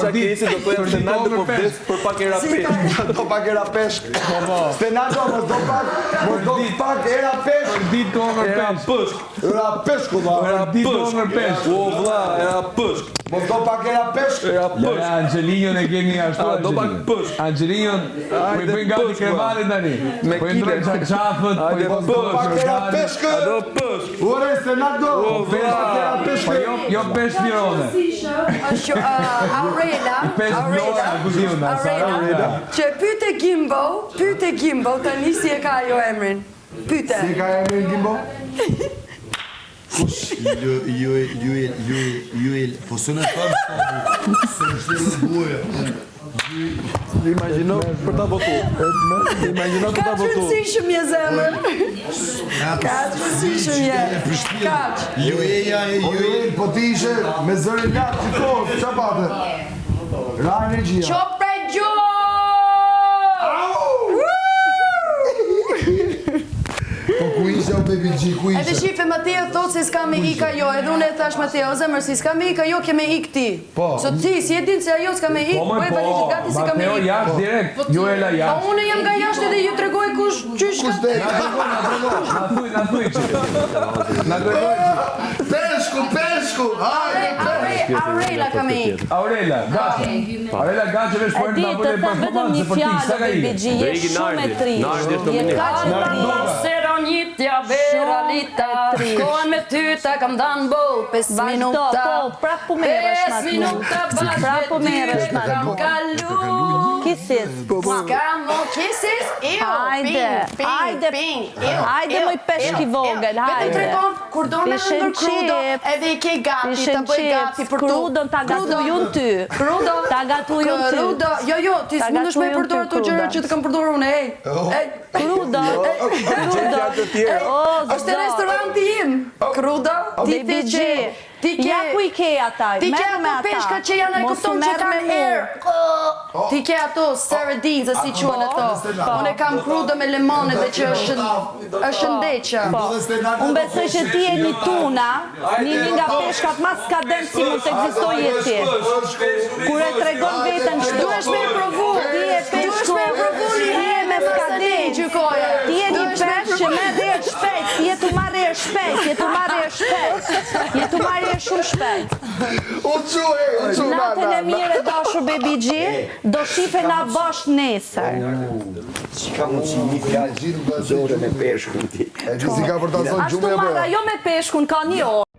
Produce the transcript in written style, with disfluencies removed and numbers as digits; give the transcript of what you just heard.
Shakesi do thoya Stenaldo po vdes për pak era peshk. Do pak era peshk. Stenaldo mos do pak era peshk. Ditë do ngër peshk. Era peshk, Era ditë do ngër peshk. O vlla, era peshk. Mos do pak era peshk. Era peshk. Angelinjon e kemi ashtu. Do pak peshk. Angelinjon, po i bëjnë gati kremarin tani. Po i ndrojnë qaqafët, po i Mos do pak era peshk. Do peshk. Ore Stenaldo. Jo peshk mirone. Është Aurela. Aurela. Që pyete Gimbo, tani si e ka ajo emrin. Pyete. Si ka emrin Gimbo? Juel, po së në farë së në buja. Imagjino për ta votuar. Imagjino për ta Ka votuar. rëndësishëm je zemër. Ka rëndësishëm je. Kaq. Juel, po ti ishe me zërin lartë që kohë, qa pate? Ra energjia. Qop prej gjuhë! Po ku ishe o baby G, ku Edhe ishe? shife Mateo thot se s'ka me ik ajo, edhe unë e thash Mateo, zemër, si s'ka me ik ajo, ke me ik ti. Po. So ti, si e din se ajo s'ka me ik, po e vali që gati si ka me Mateo ik. jashtë direkt, Joela Po jashtë. unë jam nga jashtë edhe ju tregoj kush qysh ka. Na thuj që. Na tregoj që. Peshku, Aurela ka me ik. Aurela, gaqë. Aurela gaqë vesh E pojnë di nga të bële them vetëm një fjalë Baby G, je shumë e trishtë. Nardi është Je dominik. kaq e trishtë. Seronitja veralita, kohën me ty ta kam dhanë boll, 5 Vazhdo, minuta. po, prap po merresh me 5 atë. minuta Prap po merresh me atë. kam kalu. Kisis. Kam mo kisses, Hajde, hajde, hajde moj peshk i vogël, Vetëm hajde. tregon kur do me Fishin hëndër krudo, qip. edhe i ke gati, Fishin të bëj gati qips, për tu. krudon ta gatujun ty. Krudo, Ta gatujun ty. Krudo, jo, ti Ta s'mundesh me gatujun përdor ty, ato gjëra krudo. që të kam përdorur unë, ej. Krudo, krudo. O, Është restoranti im. Krudo, ti Baby G. Ti ke Ja ku i ke ata, Ti ke merr me ato ata. peshka që janë e Mos kupton që merr kanë me air. mua. Ti ke ato sardines, si quhen ato. Unë kam krudo me lemon edhe që është ndeqë. Unë besoj që ti e një tuna, një nga peshkat mas skadent si mund të ekzistoj jeti. Kur e tregon veten që Duhesh me provu. Ti e peshku, ti e me skadent. Ti e një peshk që merr erë shpejt, je tu marrë erë shpejt, je tu marrë erë shpejt. Je tu marrë erë shumë shpejt. Natën e mirë e dashur Baby G, do shife na bash nesër. Ka mund që një fjallë gjithë më zore me peshkun ti. E di si ka për ta zonë Ashtu gjume e marra, jo me peshkun, ka një orë.